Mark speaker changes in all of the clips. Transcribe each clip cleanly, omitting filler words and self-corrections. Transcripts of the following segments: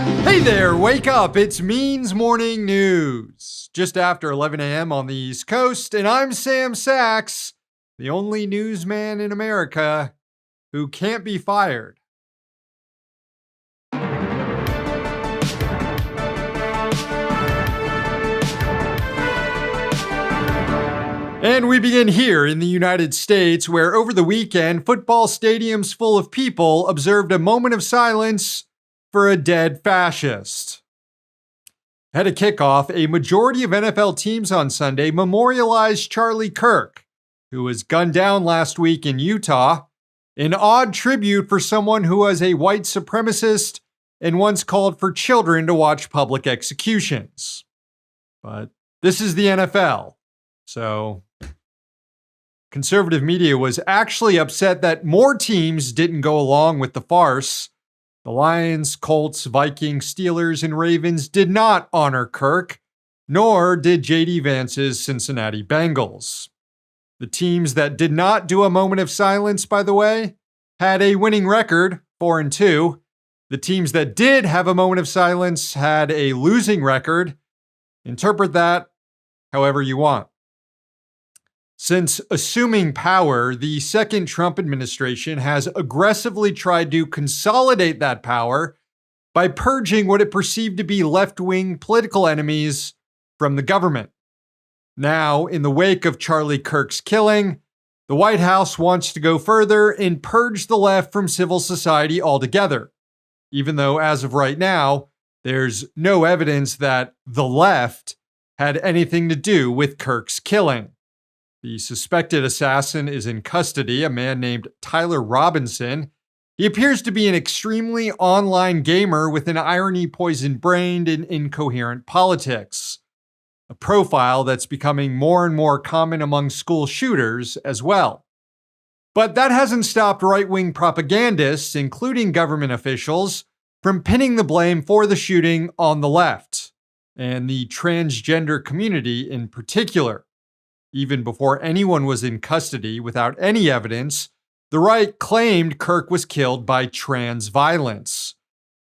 Speaker 1: Hey there, wake up. It's Means Morning News. Just after 11 a.m. on the East Coast, and I'm Sam Sachs, the only newsman in America who can't be fired. And we begin here in the United States, where over the weekend, football stadiums full of people observed a moment of silence for a dead fascist. Ahead of kickoff, a majority of NFL teams on Sunday memorialized Charlie Kirk, who was gunned down last week in Utah, an odd tribute for someone who was a white supremacist and once called for children to watch public executions. But this is the NFL, so conservative media was actually upset that more teams didn't go along with the farce. The Lions, Colts, Vikings, Steelers, and Ravens did not honor Kirk, nor did J.D. Vance's Cincinnati Bengals. The teams that did not do a moment of silence, by the way, had a winning record, 4-2. The teams that did have a moment of silence had a losing record. Interpret that however you want. Since assuming power, the second Trump administration has aggressively tried to consolidate that power by purging what it perceived to be left-wing political enemies from the government. Now, in the wake of Charlie Kirk's killing, the White House wants to go further and purge the left from civil society altogether, even though, as of right now, there's no evidence that the left had anything to do with Kirk's killing. The suspected assassin is in custody, a man named Tyler Robinson. He appears to be an extremely online gamer with an irony-poisoned brain and incoherent politics, a profile that's becoming more and more common among school shooters as well. But that hasn't stopped right-wing propagandists, including government officials, from pinning the blame for the shooting on the left, and the transgender community in particular. Even before anyone was in custody without any evidence, the right claimed Kirk was killed by trans violence.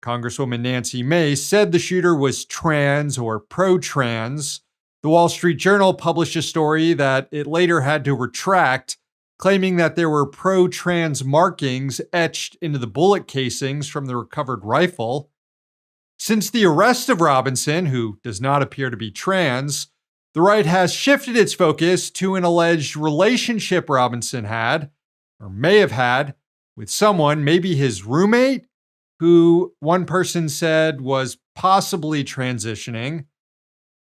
Speaker 1: Congresswoman Nancy Mace said the shooter was trans or pro-trans. The Wall Street Journal published a story that it later had to retract, claiming that there were pro-trans markings etched into the bullet casings from the recovered rifle. Since the arrest of Robinson, who does not appear to be trans, the right has shifted its focus to an alleged relationship Robinson had, or may have had, with someone, maybe his roommate, who one person said was possibly transitioning.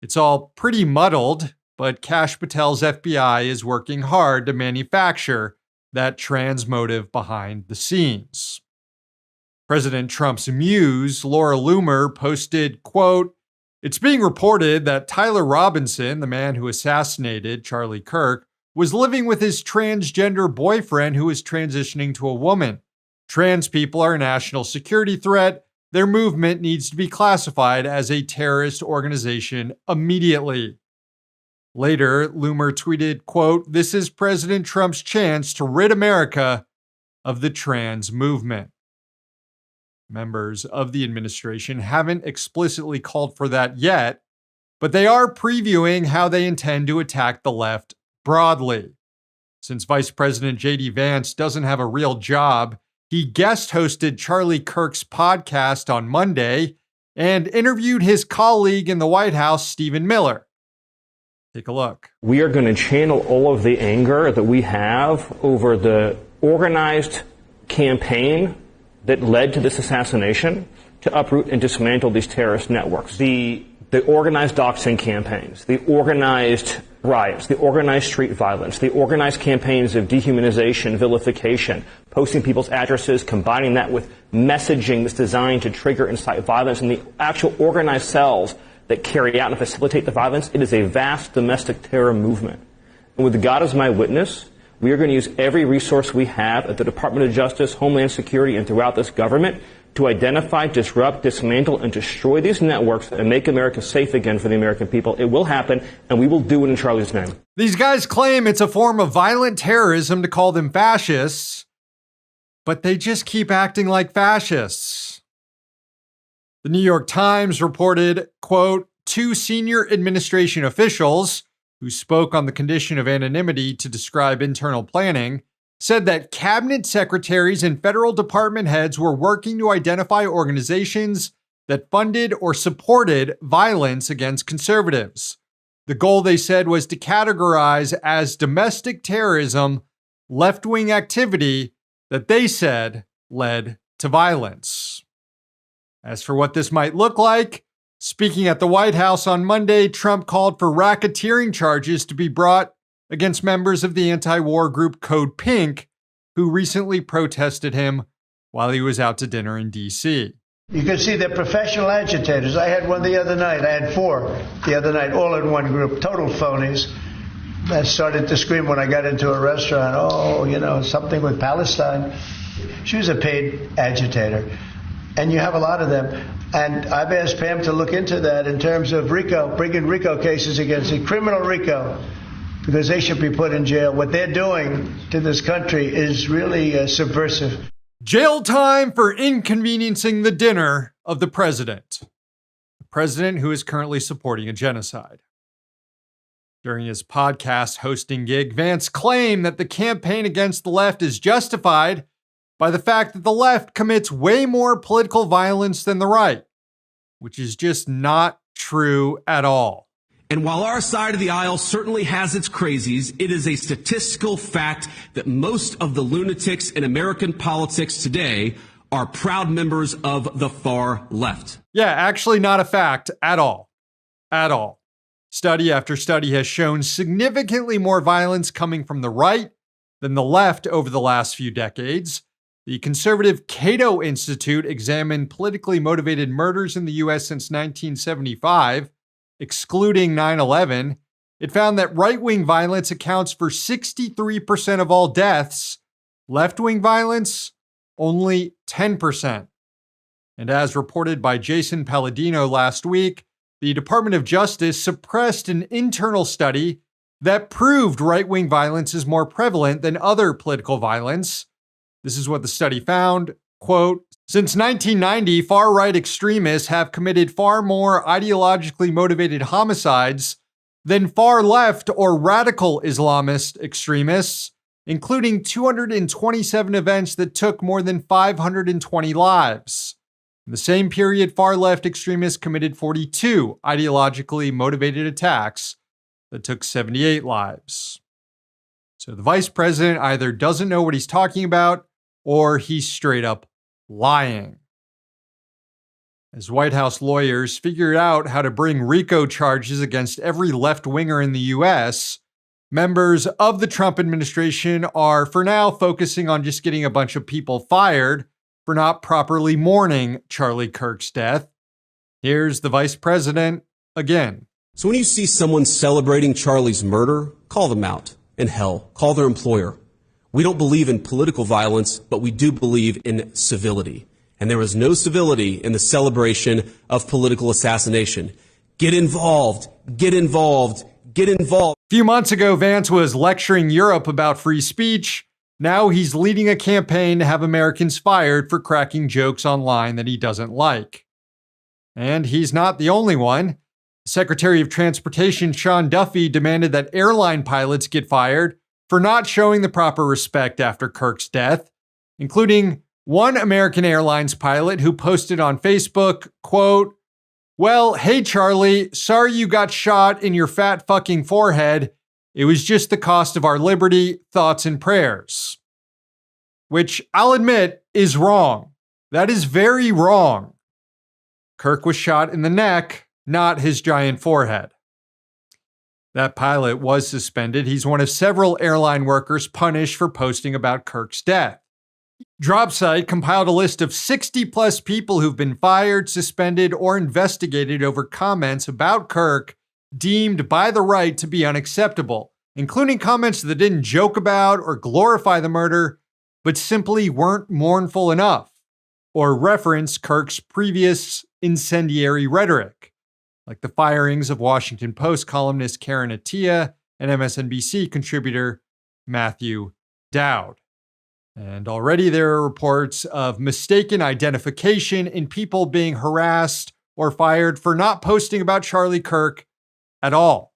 Speaker 1: It's all pretty muddled, but Kash Patel's FBI is working hard to manufacture that trans motive behind the scenes. President Trump's muse, Laura Loomer, posted, quote, "It's being reported that Tyler Robinson, the man who assassinated Charlie Kirk, was living with his transgender boyfriend who is transitioning to a woman. Trans people are a national security threat. Their movement needs to be classified as a terrorist organization immediately." Later, Loomer tweeted, quote, "This is President Trump's chance to rid America of the trans movement." Members of the administration haven't explicitly called for that yet, but they are previewing how they intend to attack the left broadly. Since Vice President J.D. Vance doesn't have a real job, he guest hosted Charlie Kirk's podcast on Monday and interviewed his colleague in the White House, Stephen Miller. Take a look.
Speaker 2: We are going to channel all of the anger that we have over the organized campaign that led to this assassination to uproot and dismantle these terrorist networks. The organized doxing campaigns, the organized riots, the organized street violence, the organized campaigns of dehumanization, vilification, posting people's addresses, combining that with messaging that's designed to trigger and incite violence, and the actual organized cells that carry out and facilitate the violence. It is a vast domestic terror movement. And with God as my witness, we are going to use every resource we have at the Department of Justice, Homeland Security, and throughout this government to identify, disrupt, dismantle, and destroy these networks and make America safe again for the American people. It will happen, and we will do it in Charlie's name.
Speaker 1: These guys claim it's a form of violent terrorism to call them fascists, but they just keep acting like fascists. The New York Times reported, quote, two senior administration officials who spoke on the condition of anonymity to describe internal planning said that cabinet secretaries and federal department heads were working to identify organizations that funded or supported violence against conservatives. The goal, they said, was to categorize as domestic terrorism left-wing activity that they said led to violence. As for what this might look like, speaking at the White House on Monday, Trump called for racketeering charges to be brought against members of the anti-war group Code Pink, who recently protested him while he was out to dinner in D.C.
Speaker 3: You can see they're professional agitators. I had one the other night. I had 4 the other night, all in one group, total phonies. I started to scream when I got into a restaurant, oh, something with Palestine. She was a paid agitator. And you have a lot of them. And I've asked Pam to look into that in terms of RICO, bringing RICO cases against the criminal RICO, because they should be put in jail. What they're doing to this country is really subversive.
Speaker 1: Jail time for inconveniencing the dinner of the president who is currently supporting a genocide. During his podcast hosting gig, Vance claimed that the campaign against the left is justified by the fact that the left commits way more political violence than the right, which is just not true at all.
Speaker 4: And while our side of the aisle certainly has its crazies, it is a statistical fact that most of the lunatics in American politics today are proud members of the far left.
Speaker 1: Yeah, actually not a fact at all. At all. Study after study has shown significantly more violence coming from the right than the left over the last few decades. The conservative Cato Institute examined politically motivated murders in the U.S. since 1975, excluding 9/11. It found that right-wing violence accounts for 63% of all deaths, left-wing violence, only 10%. And as reported by Jason Palladino last week, the Department of Justice suppressed an internal study that proved right-wing violence is more prevalent than other political violence. This is what the study found, quote, since 1990, far-right extremists have committed far more ideologically motivated homicides than far-left or radical Islamist extremists, including 227 events that took more than 520 lives. In the same period, far-left extremists committed 42 ideologically motivated attacks that took 78 lives. So the vice president either doesn't know what he's talking about or he's straight up lying. As White House lawyers figured out how to bring RICO charges against every left-winger in the U.S., members of the Trump administration are, for now, focusing on just getting a bunch of people fired for not properly mourning Charlie Kirk's death. Here's the vice president again.
Speaker 4: So when you see someone celebrating Charlie's murder, call them out. And hell, call their employer. We don't believe in political violence, but we do believe in civility. And there is no civility in the celebration of political assassination. Get involved, get involved, get involved.
Speaker 1: A few months ago, Vance was lecturing Europe about free speech. Now he's leading a campaign to have Americans fired for cracking jokes online that he doesn't like. And he's not the only one. Secretary of Transportation Sean Duffy demanded that airline pilots get fired for not showing the proper respect after Kirk's death, including one American Airlines pilot who posted on Facebook, quote, well, hey, Charlie, sorry you got shot in your fat fucking forehead. It was just the cost of our liberty, thoughts, and prayers. Which I'll admit is wrong. That is very wrong. Kirk was shot in the neck, not his giant forehead. That pilot was suspended. He's one of several airline workers punished for posting about Kirk's death. Dropsite compiled a list of 60-plus people who've been fired, suspended, or investigated over comments about Kirk deemed by the right to be unacceptable, including comments that didn't joke about or glorify the murder, but simply weren't mournful enough, or reference Kirk's previous incendiary rhetoric, like the firings of Washington Post columnist Karen Attiah and MSNBC contributor Matthew Dowd. And already there are reports of mistaken identification in people being harassed or fired for not posting about Charlie Kirk at all.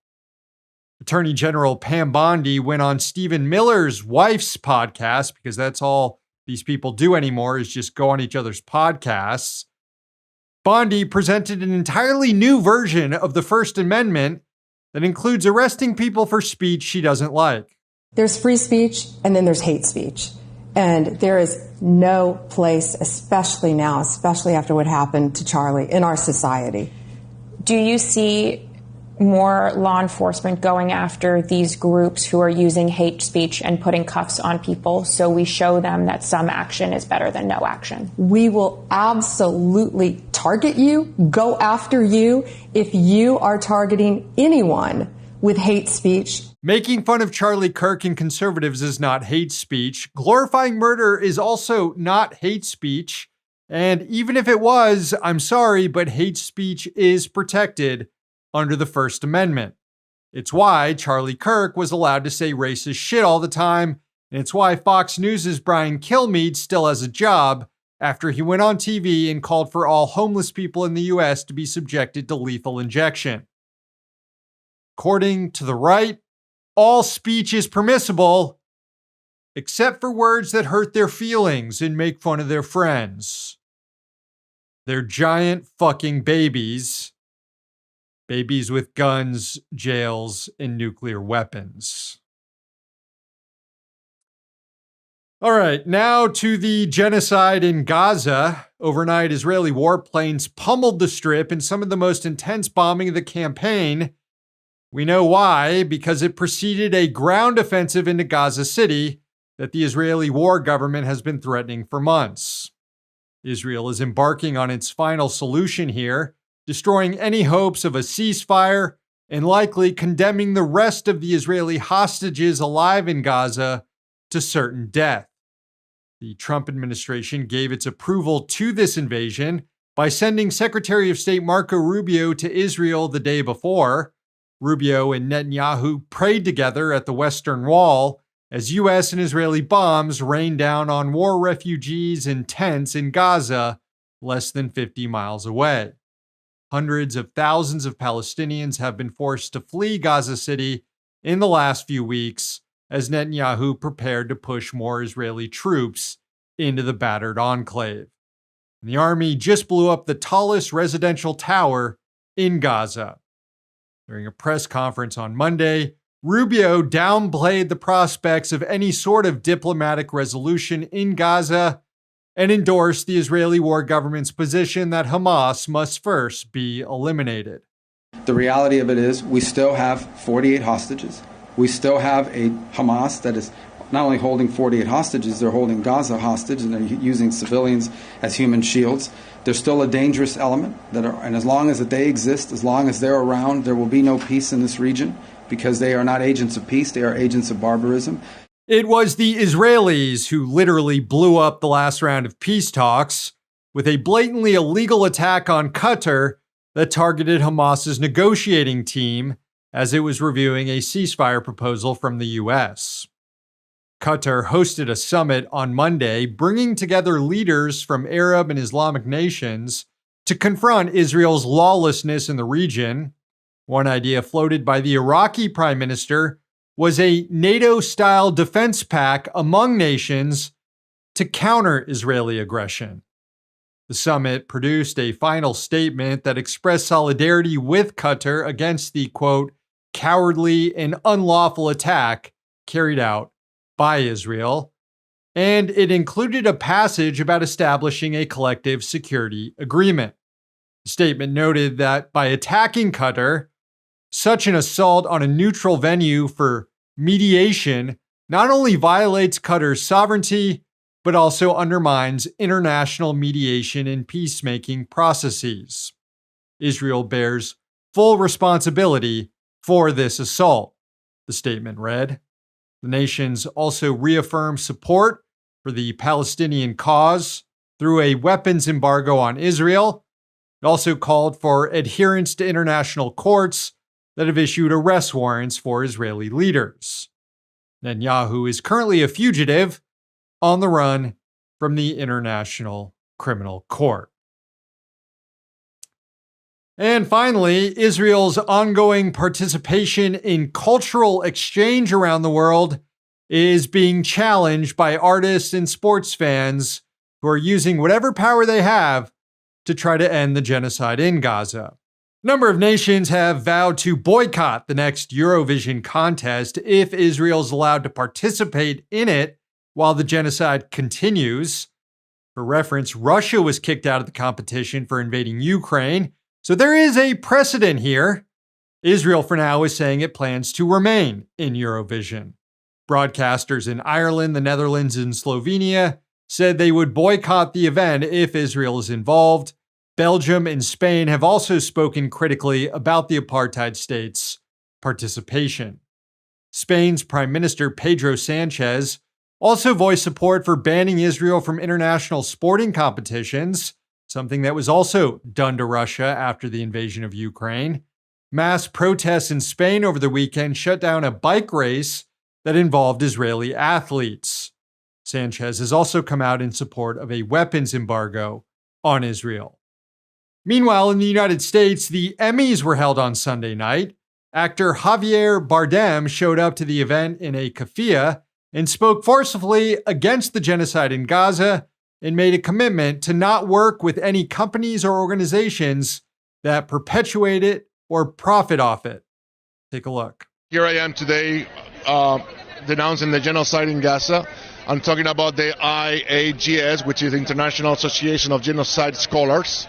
Speaker 1: Attorney General Pam Bondi went on Stephen Miller's wife's podcast, because that's all these people do anymore is just go on each other's podcasts. Bondi presented an entirely new version of the First Amendment that includes arresting people for speech she doesn't like.
Speaker 5: There's free speech and then there's hate speech. And there is no place, especially now, especially after what happened to Charlie, in our society.
Speaker 6: Do you see more law enforcement going after these groups who are using hate speech and putting cuffs on people so we show them that some action is better than no action?
Speaker 5: We will absolutely target you, go after you, if you are targeting anyone with hate speech.
Speaker 1: Making fun of Charlie Kirk and conservatives is not hate speech. Glorifying murder is also not hate speech. And even if it was, I'm sorry, but hate speech is protected under the First Amendment. It's why Charlie Kirk was allowed to say racist shit all the time, and it's why Fox News' Brian Kilmeade still has a job after he went on TV and called for all homeless people in the US to be subjected to lethal injection. According to the right, all speech is permissible, except for words that hurt their feelings and make fun of their friends. They're giant fucking babies. Babies with guns, jails, and nuclear weapons. All right, now to the genocide in Gaza. Overnight, Israeli warplanes pummeled the strip in some of the most intense bombing of the campaign. We know why, because it preceded a ground offensive into Gaza City that the Israeli war government has been threatening for months. Israel is embarking on its final solution here, destroying any hopes of a ceasefire and likely condemning the rest of the Israeli hostages alive in Gaza to certain death. The Trump administration gave its approval to this invasion by sending Secretary of State Marco Rubio to Israel the day before. Rubio and Netanyahu prayed together at the Western Wall as U.S. and Israeli bombs rained down on war refugees in tents in Gaza, less than 50 miles away. Hundreds of thousands of Palestinians have been forced to flee Gaza City in the last few weeks as Netanyahu prepared to push more Israeli troops into the battered enclave. And the army just blew up the tallest residential tower in Gaza. During a press conference on Monday, Rubio downplayed the prospects of any sort of diplomatic resolution in Gaza and endorsed the Israeli war government's position that Hamas must first be eliminated.
Speaker 7: The reality of it is we still have 48 hostages. We still have a Hamas that is not only holding 48 hostages, they're holding Gaza hostage and they're using civilians as human shields. There's still a dangerous element, and as long as they exist, as long as they're around, there will be no peace in this region because they are not agents of peace, they are agents of barbarism.
Speaker 1: It was the Israelis who literally blew up the last round of peace talks with a blatantly illegal attack on Qatar that targeted Hamas's negotiating team as it was reviewing a ceasefire proposal from the U.S. Qatar hosted a summit on Monday, bringing together leaders from Arab and Islamic nations to confront Israel's lawlessness in the region. One idea floated by the Iraqi prime minister was a NATO-style defense pact among nations to counter Israeli aggression. The summit produced a final statement that expressed solidarity with Qatar against the, quote, cowardly and unlawful attack carried out by Israel, and it included a passage about establishing a collective security agreement. The statement noted that by attacking Qatar, such an assault on a neutral venue for mediation not only violates Qatar's sovereignty, but also undermines international mediation and peacemaking processes. Israel bears full responsibility for this assault, the statement read. The nations also reaffirmed support for the Palestinian cause through a weapons embargo on Israel. It also called for adherence to international courts that have issued arrest warrants for Israeli leaders. Netanyahu is currently a fugitive, on the run from the International Criminal Court. And finally, Israel's ongoing participation in cultural exchange around the world is being challenged by artists and sports fans who are using whatever power they have to try to end the genocide in Gaza. A number of nations have vowed to boycott the next Eurovision contest if Israel is allowed to participate in it while the genocide continues. For reference, Russia was kicked out of the competition for invading Ukraine, so there is a precedent here. Israel, for now, is saying it plans to remain in Eurovision. Broadcasters in Ireland, the Netherlands, and Slovenia said they would boycott the event if Israel is involved. Belgium and Spain have also spoken critically about the apartheid state's participation. Spain's Prime Minister Pedro Sanchez also voiced support for banning Israel from international sporting competitions, something that was also done to Russia after the invasion of Ukraine. Mass protests in Spain over the weekend shut down a bike race that involved Israeli athletes. Sanchez has also come out in support of a weapons embargo on Israel. Meanwhile, in the United States, the Emmys were held on Sunday night. Actor Javier Bardem showed up to the event in a keffiyeh and spoke forcefully against the genocide in Gaza and made a commitment to not work with any companies or organizations that perpetuate it or profit off it. Take a look.
Speaker 8: Here I am today denouncing the genocide in Gaza. I'm talking about the IAGS, which is the International Association of Genocide Scholars,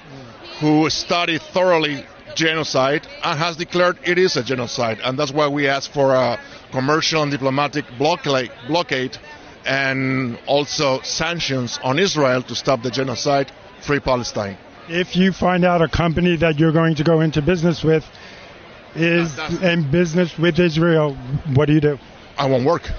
Speaker 8: who study thoroughly genocide and has declared it is a genocide. And that's why we ask for a commercial and diplomatic blockade and also sanctions on Israel to stop the genocide, free Palestine.
Speaker 9: If you find out a company that you're going to go into business with is in business with Israel, what do you do?
Speaker 8: I won't work.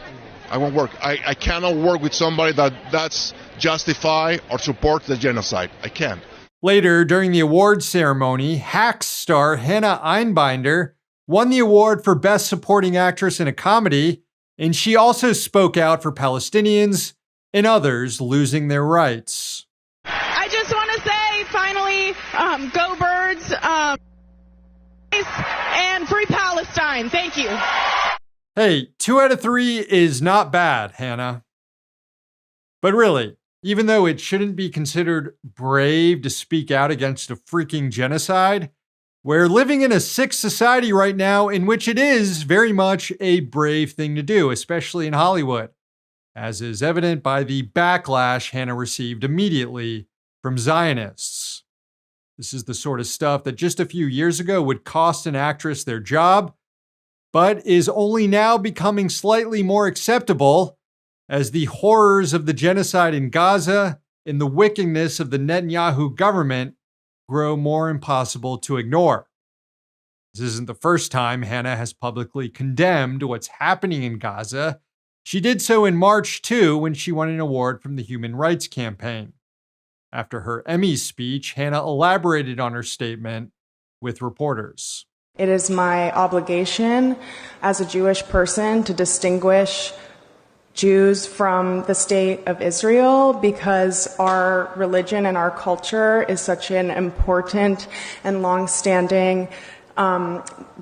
Speaker 8: I cannot work with somebody that's justify or support the genocide. I can't.
Speaker 1: Later, during the awards ceremony, Hacks star Hannah Einbinder won the award for Best Supporting Actress in a Comedy, and she also spoke out for Palestinians and others losing their rights.
Speaker 10: I just want to say, finally, go Birds, and free Palestine. Thank you.
Speaker 1: Hey, 2 out of 3 is not bad, Hannah. But really, even though it shouldn't be considered brave to speak out against a freaking genocide, we're living in a sick society right now in which it is very much a brave thing to do, especially in Hollywood, as is evident by the backlash Hannah received immediately from Zionists. This is the sort of stuff that just a few years ago would cost an actress their job, but is only now becoming slightly more acceptable as the horrors of the genocide in Gaza and the wickedness of the Netanyahu government grow more impossible to ignore. This isn't the first time Hannah has publicly condemned what's happening in Gaza. She did so in March, too, when she won an award from the Human Rights Campaign. After her Emmy speech, Hannah elaborated on her statement with reporters.
Speaker 11: It is my obligation as a Jewish person to distinguish Jews from the state of Israel because our religion and our culture is such an important and long-standing,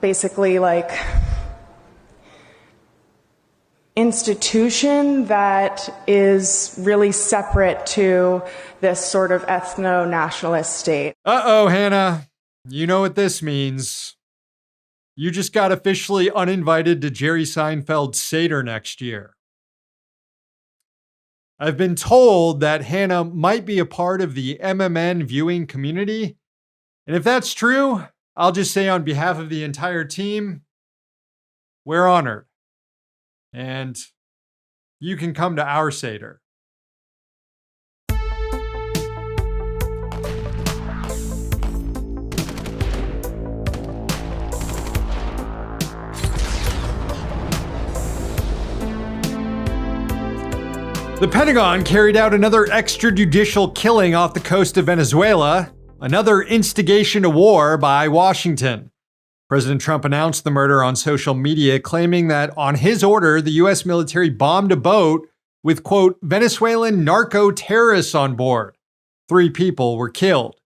Speaker 11: basically like institution that is really separate to this sort of ethno-nationalist state.
Speaker 1: Uh-oh, Hannah. You know what this means. You just got officially uninvited to Jerry Seinfeld's Seder next year. I've been told that Hannah might be a part of the MMN viewing community. And if that's true, I'll just say on behalf of the entire team, we're honored. And you can come to our Seder. The Pentagon carried out another extrajudicial killing off the coast of Venezuela, another instigation to war by Washington. President Trump announced the murder on social media, claiming that on his order, the U.S. military bombed a boat with, quote, Venezuelan narco-terrorists on board. 3 people were killed.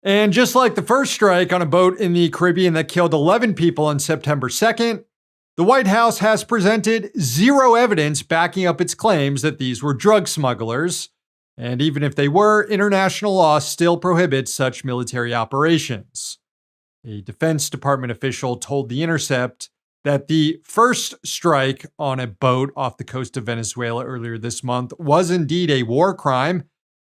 Speaker 1: And just like the first strike on a boat in the Caribbean that killed 11 people on September 2nd, the White House has presented zero evidence backing up its claims that these were drug smugglers. And even if they were, international law still prohibits such military operations. A Defense Department official told The Intercept that the first strike on a boat off the coast of Venezuela earlier this month was indeed a war crime.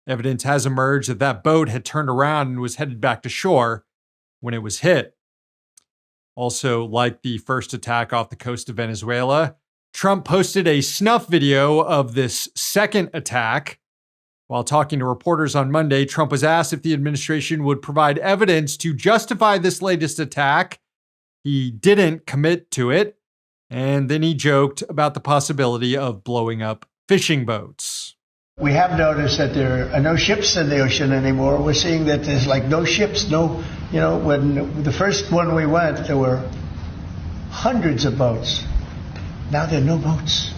Speaker 1: Evidence has emerged that that boat had turned around and was headed back to shore when it was hit. Also, like the first attack off the coast of Venezuela, Trump posted a snuff video of this second attack. While talking to reporters on Monday, Trump was asked if the administration would provide evidence to justify this latest attack. He didn't commit to it, and then he joked about the possibility of blowing up fishing boats.
Speaker 3: We have noticed that there are no ships in the ocean anymore. We're seeing that there's like no ships, when the first one we went, there were hundreds of boats. Now there are no boats.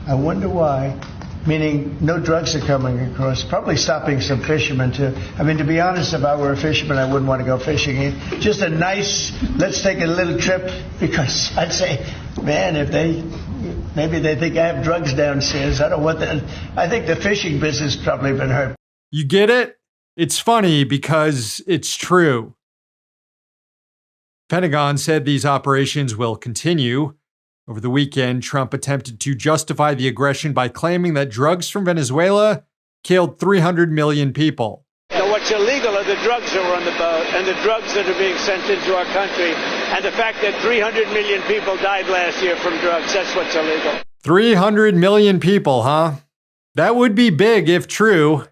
Speaker 3: I wonder why. Meaning no drugs are coming across, probably stopping some fishermen too. I mean, to be honest, if I were a fisherman, I wouldn't want to go fishing. Just a nice, let's take a little trip, because I'd say, man, maybe they think I have drugs downstairs. I don't want that. I think the fishing business probably been hurt.
Speaker 1: You get it? It's funny because it's true. Pentagon said these operations will continue. Over the weekend, Trump attempted to justify the aggression by claiming that drugs from Venezuela killed 300 million people.
Speaker 12: So what's illegal are the drugs that were on the boat and the drugs that are being sent into our country, and the fact that 300 million people died last year from drugs. That's what's illegal.
Speaker 1: 300 million people, huh? That would be big if true.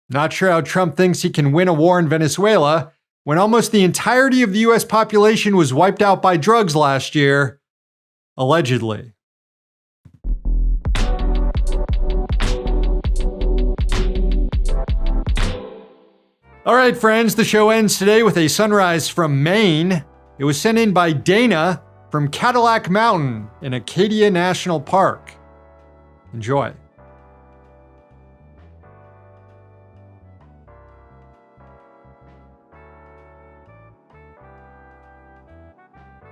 Speaker 1: Not sure how Trump thinks he can win a war in Venezuela when almost the entirety of the U.S. population was wiped out by drugs last year. Allegedly. All right, friends, the show ends today with a sunrise from Maine. It was sent in by Dana from Cadillac Mountain in Acadia National Park. Enjoy.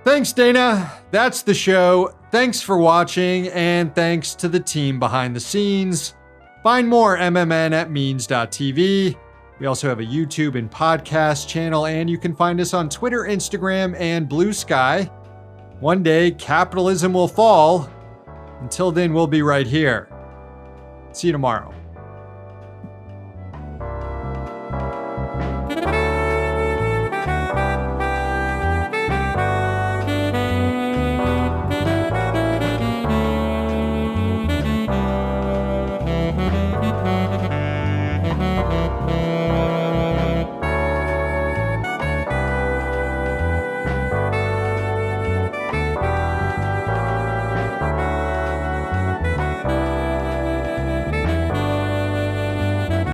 Speaker 1: Thanks, Dana. That's the show. Thanks for watching, and thanks to the team behind the scenes. Find more MMN at means.tv. We also have a YouTube and podcast channel, and you can find us on Twitter, Instagram, and Blue Sky. One day, capitalism will fall. Until then, we'll be right here. See you tomorrow.